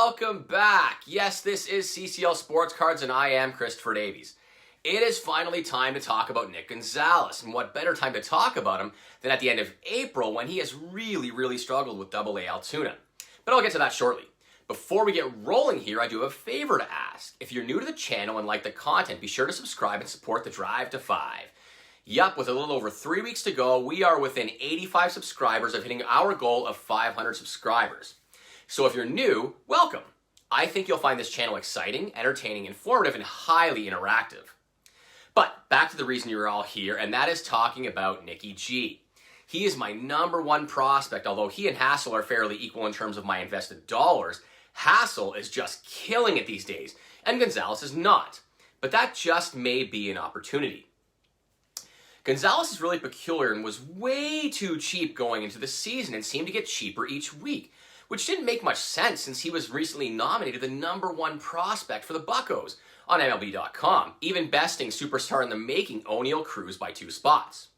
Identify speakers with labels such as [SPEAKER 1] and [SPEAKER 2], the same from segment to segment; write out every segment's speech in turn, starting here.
[SPEAKER 1] welcome back. Yes, this is CCL Sports Cards and I am Christopher Davies. It is finally time to talk about Nick Gonzales, and what better time to talk about him than at the end of April when he has really struggled with AA Altoona. But I'll get to that shortly. Before we get rolling here, I do have a favor to ask. If you're new to the channel and like the content, be sure to subscribe and support the drive to 5. Yup, with a little over 3 weeks to go, we are within 85 subscribers of hitting our goal of 500 subscribers. So if you're new, welcome. I think you'll find this channel exciting, entertaining, informative, and highly interactive. But back to the reason you're all here, and that is talking about Nicky G. He is my #1 prospect, although he and Hassel are fairly equal in terms of my invested dollars. Hassel is just killing it these days, and Gonzales is not. But that just may be an opportunity. Gonzales is really peculiar and was way too cheap going into the season and seemed to get cheaper each week, which didn't make much sense since he was recently nominated the #1 prospect for the Buccos on MLB.com, even besting superstar in the making O'Neal Cruz by 2 spots.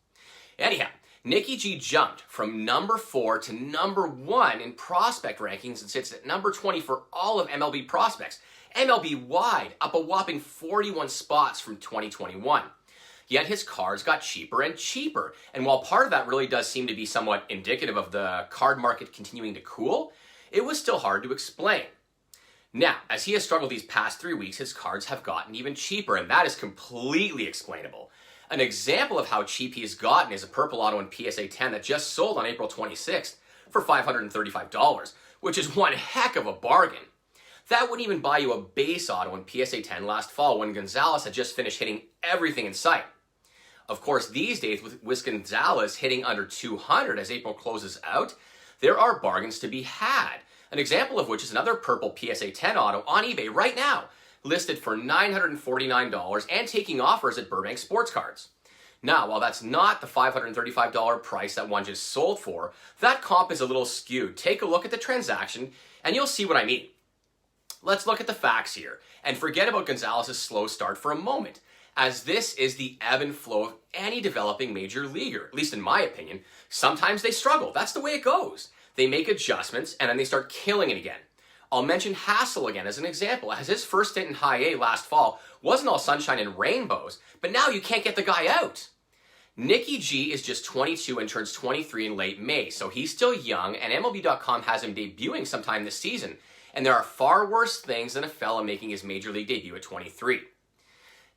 [SPEAKER 1] Anyhow, Nicky G jumped from #4 to #1 in prospect rankings and sits at #20 for all of MLB prospects, MLB-wide, up a whopping 41 spots from 2021. Yet his cards got cheaper and cheaper, and while part of that really does seem to be somewhat indicative of the card market continuing to cool, it was still hard to explain. Now, as he has struggled these past 3 weeks, his cards have gotten even cheaper, and that is completely explainable. An example of how cheap he has gotten is a purple auto in PSA 10 that just sold on April 26th for $535, which is one heck of a bargain. That wouldn't even buy you a base auto in PSA 10 last fall when Gonzales had just finished hitting everything in sight. Of course, these days, with Gonzales hitting under 200 as April closes out, there are bargains to be had. An example of which is another purple PSA 10 auto on eBay right now, listed for $949 and taking offers at Burbank Sports Cards. Now, while that's not the $535 price that one just sold for, that comp is a little skewed. Take a look at the transaction and you'll see what I mean. Let's look at the facts here and forget about Gonzales' slow start for a moment, as this is the ebb and flow of any developing major leaguer, at least in my opinion. Sometimes they struggle. That's the way it goes. They make adjustments and then they start killing it again. I'll mention Hassel again as an example, as his first stint in High A last fall wasn't all sunshine and rainbows, but now you can't get the guy out. Nicky G is just 22 and turns 23 in late May, so he's still young, and MLB.com has him debuting sometime this season, and there are far worse things than a fella making his major league debut at 23.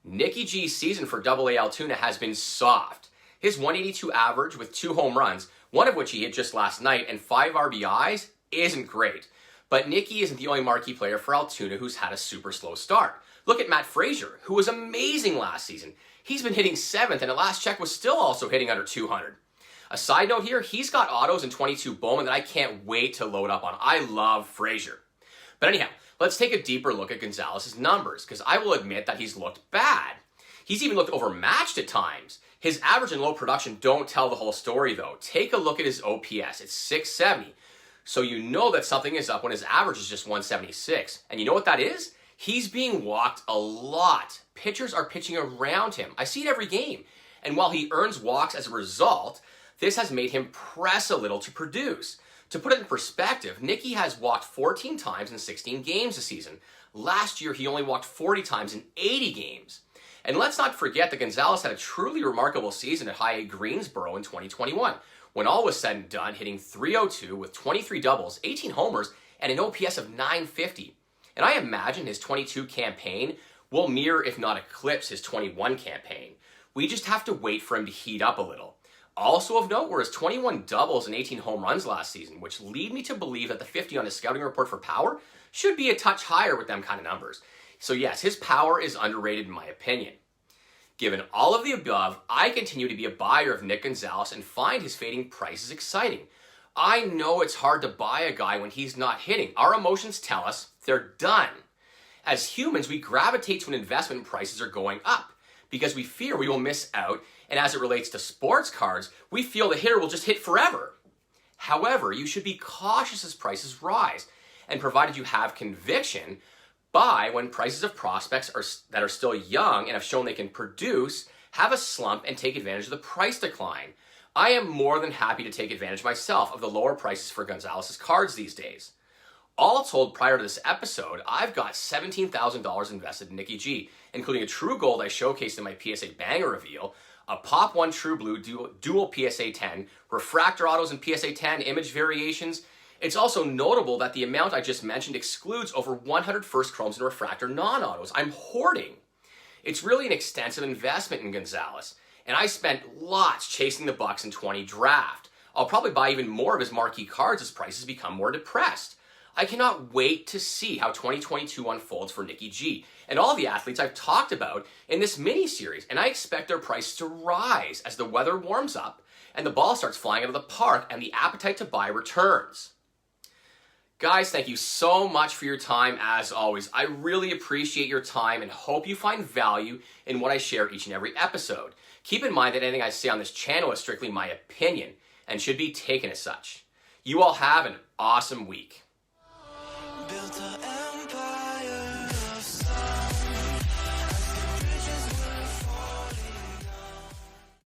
[SPEAKER 1] Nicky G's season for AA Altoona has been soft. His 182 average with 2 home runs, one of which he hit just last night, and 5 RBIs isn't great. But Nicky isn't the only marquee player for Altoona who's had a super slow start. Look at Matt Frazier, who was amazing last season. He's been hitting 7th, and at last check was still also hitting under 200. A side note here, he's got autos in 22 Bowman that I can't wait to load up on. I love Frazier. But anyhow, let's take a deeper look at Gonzales' numbers, because I will admit that he's looked bad. He's even looked overmatched at times. His average and low production don't tell the whole story, though. Take a look at his OPS. It's 670. So you know that something is up when his average is just 176. And you know what that is? He's being walked a lot. Pitchers are pitching around him. I see it every game. And while he earns walks as a result, this has made him press a little to produce. To put it in perspective, Nicky has walked 14 times in 16 games this season. Last year, he only walked 40 times in 80 games. And let's not forget that Gonzales had a truly remarkable season at High A Greensboro in 2021, when all was said and done, hitting .302 with 23 doubles, 18 homers, and an OPS of .950. And I imagine his 22 campaign will mirror, if not eclipse, his 21 campaign. We just have to wait for him to heat up a little. Also of note were his 21 doubles and 18 home runs last season, which lead me to believe that the 50 on his scouting report for power should be a touch higher with them kind of numbers. So yes, his power is underrated in my opinion. Given all of the above, I continue to be a buyer of Nick Gonzales and find his fading prices exciting. I know it's hard to buy a guy when he's not hitting. Our emotions tell us they're done. As humans, we gravitate to an investment when prices are going up because we fear we will miss out, and as it relates to sports cards, we feel the hitter will just hit forever. However, you should be cautious as prices rise, and provided you have conviction, buy when prices of prospects that are still young and have shown they can produce have a slump and take advantage of the price decline. I am more than happy to take advantage myself of the lower prices for Gonzales' cards these days. All told, prior to this episode, I've got $17,000 invested in Nicky G, including a True Gold I showcased in my PSA Banger reveal, a Pop 1 True Blue dual PSA 10, refractor autos and PSA 10, image variations. It's also notable that the amount I just mentioned excludes over 100 first chromes and refractor non-autos. I'm hoarding. It's really an extensive investment in Gonzales, and I spent lots chasing the Bucks in 20 draft. I'll probably buy even more of his marquee cards as prices become more depressed. I cannot wait to see how 2022 unfolds for Nicky G and all the athletes I've talked about in this mini-series, and I expect their prices to rise as the weather warms up and the ball starts flying out of the park and the appetite to buy returns. Guys, thank you so much for your time as always. I really appreciate your time and hope you find value in what I share each and every episode. Keep in mind that anything I say on this channel is strictly my opinion and should be taken as such. You all have an awesome week.